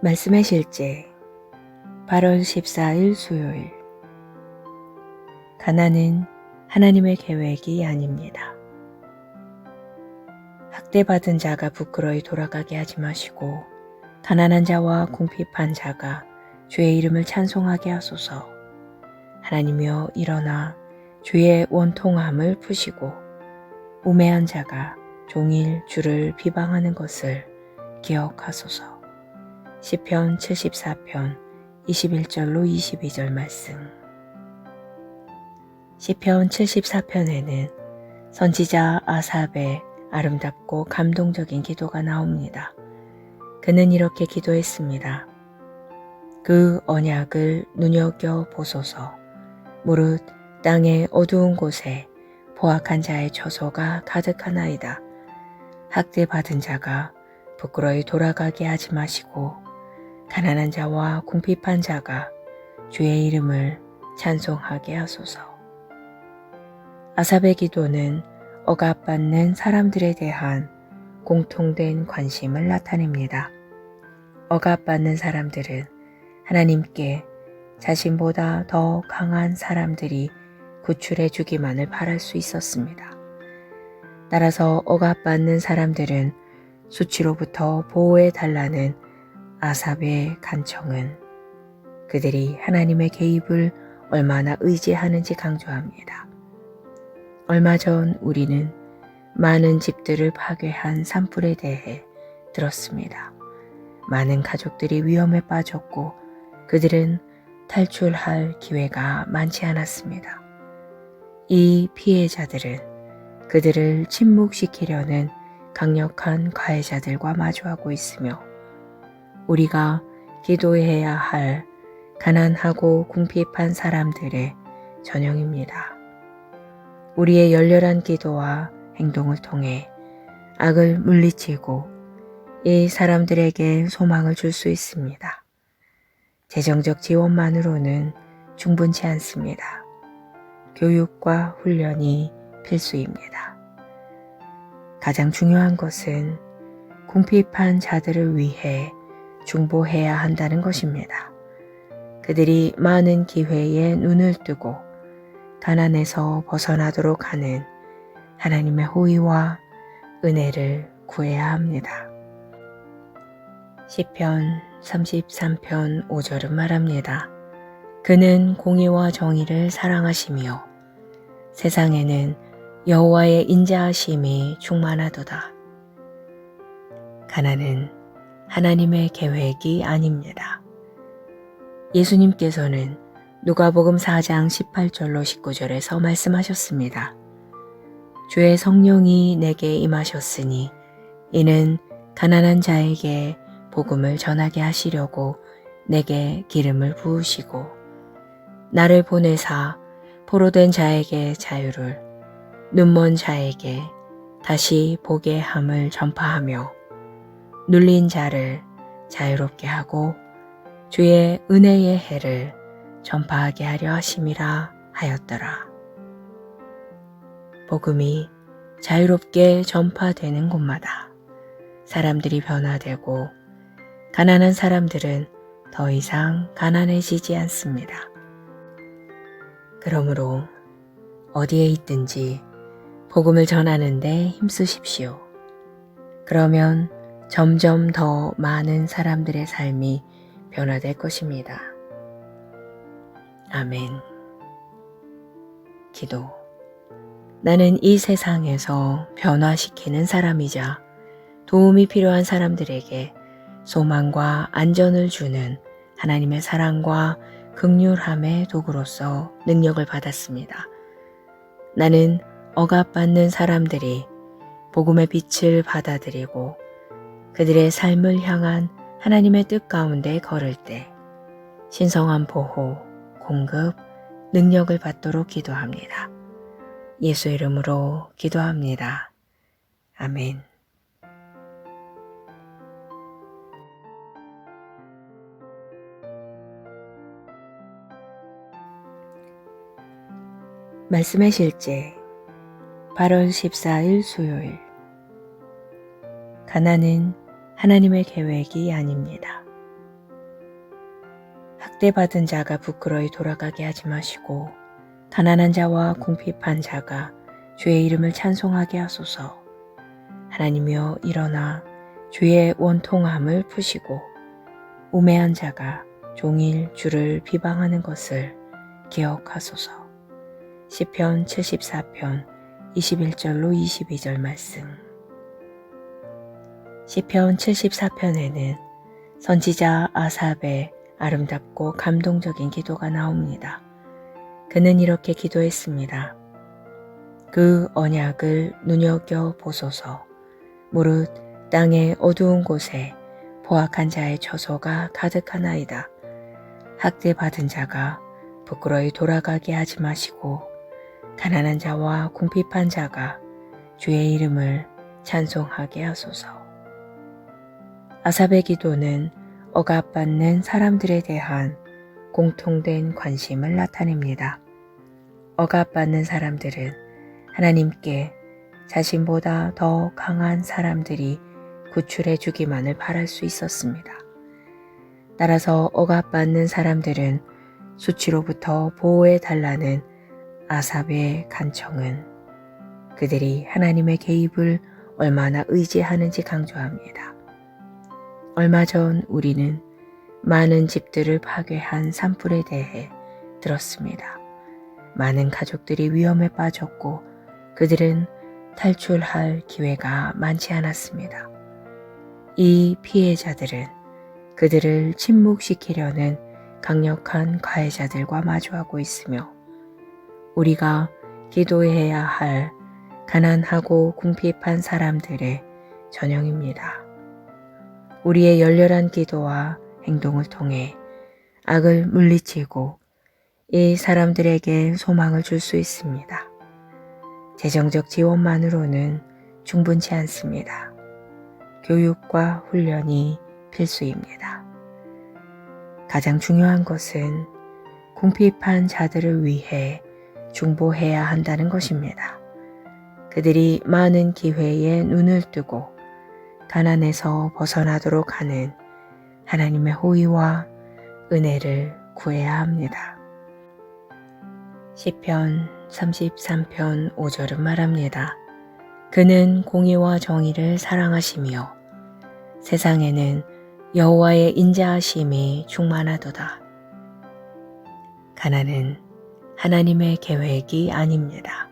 말씀의 실제 8월 14일 수요일. 가난은 하나님의 계획이 아닙니다. 학대받은 자가 부끄러이 돌아가게 하지 마시고 가난한 자와 궁핍한 자가 주의 이름을 찬송하게 하소서. 하나님이여 일어나 주의 원통함을 푸시고 우매한 자가 종일 주를 비방하는 것을 기억하소서. 시편 74편 21절로 22절 말씀. 시편 74편에는 선지자 아삽의 아름답고 감동적인 기도가 나옵니다. 그는 이렇게 기도했습니다. 그 언약을 눈여겨보소서. 무릇 땅의 어두운 곳에 포악한 자의 처소가 가득하나이다. 학대받은 자가 부끄러이 돌아가게 하지 마시고 가난한 자와 궁핍한 자가 주의 이름을 찬송하게 하소서. 아삽의 기도는 억압받는 사람들에 대한 공통된 관심을 나타냅니다. 억압받는 사람들은 하나님께 자신보다 더 강한 사람들이 구출해 주기만을 바랄 수 있었습니다. 따라서 억압받는 사람들은 수치로부터 보호해 달라는 아삽의 간청은 그들이 하나님의 개입을 얼마나 의지하는지 강조합니다. 얼마 전 우리는 많은 집들을 파괴한 산불에 대해 들었습니다. 많은 가족들이 위험에 빠졌고 그들은 탈출할 기회가 많지 않았습니다. 이 피해자들은 그들을 침묵시키려는 강력한 가해자들과 마주하고 있으며 우리가 기도해야 할 가난하고 궁핍한 사람들의 전형입니다. 우리의 열렬한 기도와 행동을 통해 악을 물리치고 이 사람들에게 소망을 줄 수 있습니다. 재정적 지원만으로는 충분치 않습니다. 교육과 훈련이 필수입니다. 가장 중요한 것은 궁핍한 자들을 위해 중보해야 한다는 것입니다. 그들이 많은 기회에 눈을 뜨고 가난에서 벗어나도록 하는 하나님의 호의와 은혜를 구해야 합니다. 시편 33편 5절은 말합니다. 그는 공의와 정의를 사랑하시며 세상에는 여호와의 인자하심이 충만하도다. 가난은 하나님의 계획이 아닙니다. 예수님께서는 누가복음 4장 18절로 19절에서 말씀하셨습니다. 주의 성령이 내게 임하셨으니 이는 가난한 자에게 복음을 전하게 하시려고 내게 기름을 부으시고 나를 보내사 포로된 자에게 자유를 눈먼 자에게 다시 보게 함을 전파하며 눌린 자를 자유롭게 하고 주의 은혜의 해를 전파하게 하려 하심이라 하였더라. 복음이 자유롭게 전파되는 곳마다 사람들이 변화되고 가난한 사람들은 더 이상 가난해지지 않습니다. 그러므로 어디에 있든지 복음을 전하는 데 힘쓰십시오. 그러면 점점 더 많은 사람들의 삶이 변화될 것입니다. 아멘. 기도. 나는 이 세상에서 변화시키는 사람이자 도움이 필요한 사람들에게 소망과 안전을 주는 하나님의 사랑과 긍휼함의 도구로서 능력을 받았습니다. 나는 억압받는 사람들이 복음의 빛을 받아들이고 그들의 삶을 향한 하나님의 뜻 가운데 걸을 때 신성한 보호, 공급, 능력을 받도록 기도합니다. 예수 이름으로 기도합니다. 아멘. 말씀의 실제 8월 14일 수요일. 가난은 하나님의 계획이 아닙니다. 학대받은 자가 부끄러이 돌아가게 하지 마시고 가난한 자와 궁핍한 자가 주의 이름을 찬송하게 하소서. 하나님이여 일어나 주의 원통함을 푸시고 우매한 자가 종일 주를 비방하는 것을 기억하소서. 시편 74편 21절로 22절 말씀. 시편 74편에는 선지자 아삽의 아름답고 감동적인 기도가 나옵니다. 그는 이렇게 기도했습니다. 그 언약을 눈여겨보소서. 무릇 땅의 어두운 곳에 포악한 자의 처소가 가득하나이다. 학대받은 자가 부끄러이 돌아가게 하지 마시고 가난한 자와 궁핍한 자가 주의 이름을 찬송하게 하소서. 아삽의 기도는 억압받는 사람들에 대한 공통된 관심을 나타냅니다. 억압받는 사람들은 하나님께 자신보다 더 강한 사람들이 구출해 주기만을 바랄 수 있었습니다. 따라서 억압받는 사람들은 수치로부터 보호해 달라는 아삽의 간청은 그들이 하나님의 개입을 얼마나 의지하는지 강조합니다. 얼마 전 우리는 많은 집들을 파괴한 산불에 대해 들었습니다. 많은 가족들이 위험에 빠졌고 그들은 탈출할 기회가 많지 않았습니다. 이 피해자들은 그들을 침묵시키려는 강력한 가해자들과 마주하고 있으며 우리가 기도해야 할 가난하고 궁핍한 사람들의 전형입니다. 우리의 열렬한 기도와 행동을 통해 악을 물리치고 이 사람들에게 소망을 줄 수 있습니다. 재정적 지원만으로는 충분치 않습니다. 교육과 훈련이 필수입니다. 가장 중요한 것은 궁핍한 자들을 위해 중보해야 한다는 것입니다. 그들이 많은 기회에 눈을 뜨고 가난에서 벗어나도록 하는 하나님의 호의와 은혜를 구해야 합니다. 시편 33편 5절은 말합니다. 그는 공의와 정의를 사랑하시며 세상에는 여호와의 인자하심이 충만하도다. 가난은 하나님의 계획이 아닙니다.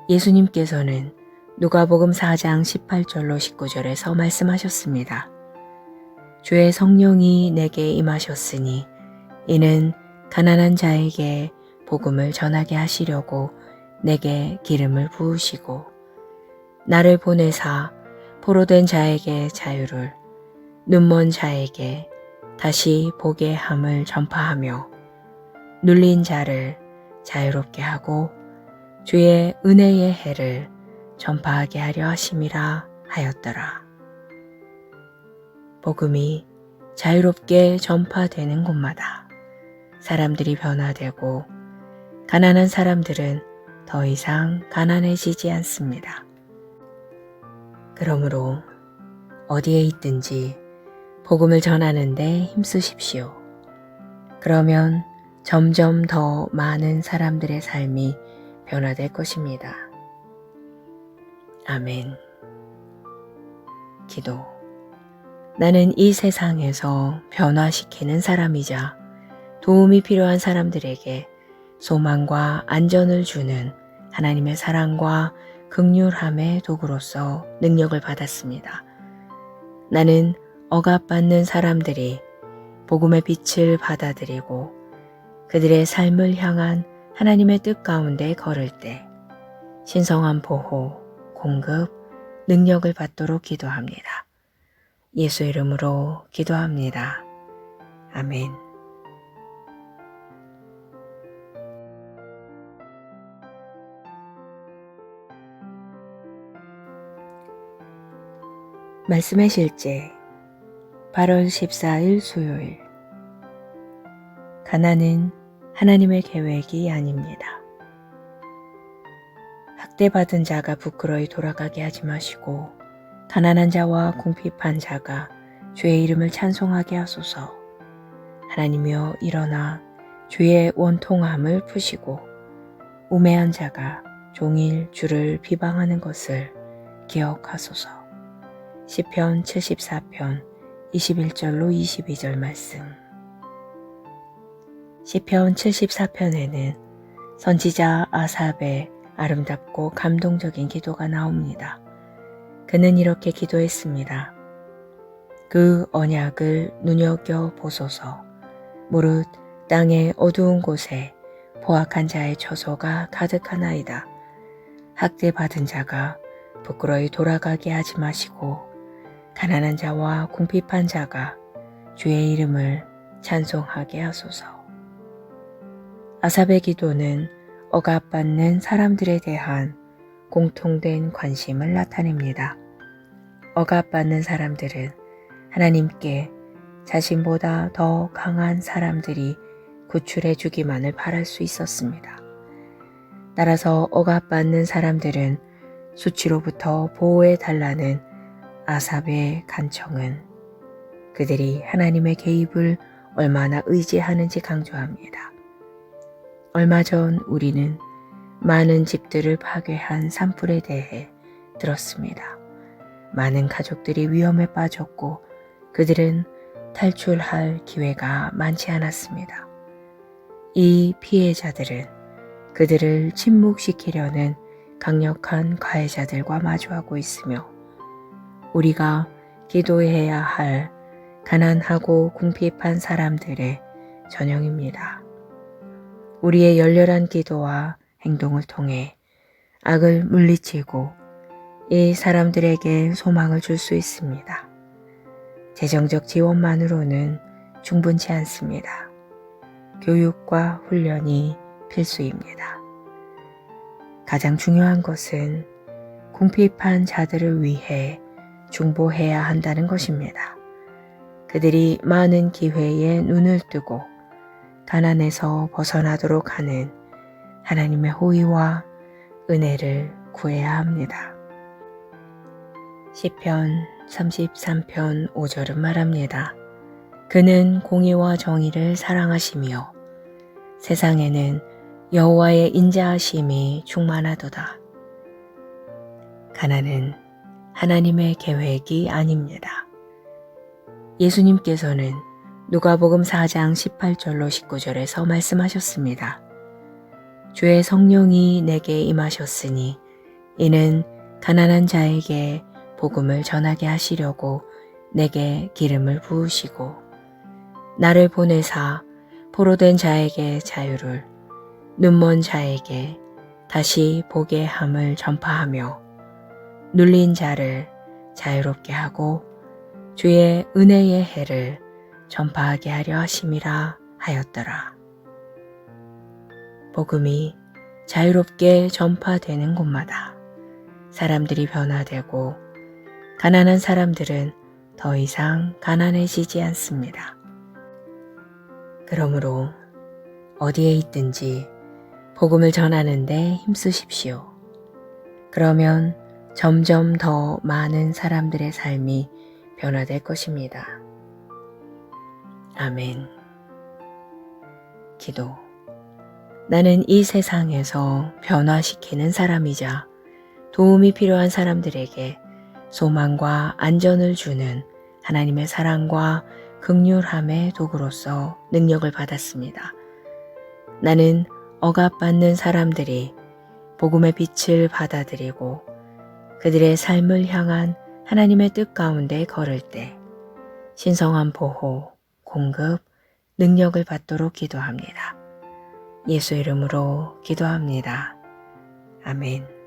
예수님께서는 누가복음 4장 18절로 19절에서 말씀하셨습니다. 주의 성령이 내게 임하셨으니 이는 가난한 자에게 복음을 전하게 하시려고 내게 기름을 부으시고 나를 보내사 포로된 자에게 자유를 눈먼 자에게 다시 보게 함을 전파하며 눌린 자를 자유롭게 하고 주의 은혜의 해를 전파하게 하려 하심이라 하였더라. 복음이 자유롭게 전파되는 곳마다 사람들이 변화되고 가난한 사람들은 더 이상 가난해지지 않습니다. 그러므로 어디에 있든지 복음을 전하는데 힘쓰십시오. 그러면 점점 더 많은 사람들의 삶이 변화될 것입니다. 아멘. 기도. 나는 이 세상에서 변화시키는 사람이자 도움이 필요한 사람들에게 소망과 안전을 주는 하나님의 사랑과 긍휼함의 도구로서 능력을 받았습니다. 나는 억압받는 사람들이 복음의 빛을 받아들이고 그들의 삶을 향한 하나님의 뜻 가운데 걸을 때 신성한 보호, 공급, 능력을 받도록 기도합니다. 예수 이름으로 기도합니다. 아멘. 말씀의 실제 8월 14일 수요일. 가난은 하나님의 계획이 아닙니다. 학대받은 자가 부끄러이 돌아가게 하지 마시고 가난한 자와 궁핍한 자가 주의 이름을 찬송하게 하소서. 하나님이여 일어나 주의 원통함을 푸시고 우매한 자가 종일 주를 비방하는 것을 기억하소서. 시편 74편 21절로 22절 말씀. 시편 74편에는 선지자 아삽의 아름답고 감동적인 기도가 나옵니다. 그는 이렇게 기도했습니다. 그 언약을 눈여겨보소서. 무릇 땅의 어두운 곳에 포악한 자의 처소가 가득하나이다. 학대받은 자가 부끄러이 돌아가게 하지 마시고 가난한 자와 궁핍한 자가 주의 이름을 찬송하게 하소서. 아삽의 기도는 억압받는 사람들에 대한 공통된 관심을 나타냅니다. 억압받는 사람들은 하나님께 자신보다 더 강한 사람들이 구출해 주기만을 바랄 수 있었습니다. 따라서 억압받는 사람들은 수치로부터 보호해 달라는 아삽의 간청은 그들이 하나님의 개입을 얼마나 의지하는지 강조합니다. 얼마 전 우리는 많은 집들을 파괴한 산불에 대해 들었습니다. 많은 가족들이 위험에 빠졌고 그들은 탈출할 기회가 많지 않았습니다. 이 피해자들은 그들을 침묵시키려는 강력한 가해자들과 마주하고 있으며 우리가 기도해야 할 가난하고 궁핍한 사람들의 전형입니다. 우리의 열렬한 기도와 행동을 통해 악을 물리치고 이 사람들에게 소망을 줄 수 있습니다. 재정적 지원만으로는 충분치 않습니다. 교육과 훈련이 필수입니다. 가장 중요한 것은 궁핍한 자들을 위해 중보해야 한다는 것입니다. 그들이 많은 기회에 눈을 뜨고 가난에서 벗어나도록 하는 하나님의 호의와 은혜를 구해야 합니다. 시편 33편 5절은 말합니다. 그는 공의와 정의를 사랑하시며 세상에는 여호와의 인자하심이 충만하도다. 가난은 하나님의 계획이 아닙니다. 예수님께서는 누가복음 4장 18절로 19절에서 말씀하셨습니다. 주의 성령이 내게 임하셨으니 이는 가난한 자에게 복음을 전하게 하시려고 내게 기름을 부으시고 나를 보내사 포로된 자에게 자유를 눈먼 자에게 다시 보게 함을 전파하며 눌린 자를 자유롭게 하고 주의 은혜의 해를 전파하게 하려 하심이라 하였더라. 복음이 자유롭게 전파되는 곳마다 사람들이 변화되고 가난한 사람들은 더 이상 가난해지지 않습니다. 그러므로 어디에 있든지 복음을 전하는 데 힘쓰십시오. 그러면 점점 더 많은 사람들의 삶이 변화될 것입니다. 아멘. 기도. 나는 이 세상에서 변화시키는 사람이자 도움이 필요한 사람들에게 소망과 안전을 주는 하나님의 사랑과 긍휼함의 도구로서 능력을 받았습니다. 나는 억압받는 사람들이 복음의 빛을 받아들이고 그들의 삶을 향한 하나님의 뜻 가운데 걸을 때 신성한 보호, 공급, 능력을 받도록 기도합니다. 예수 이름으로 기도합니다. 아멘.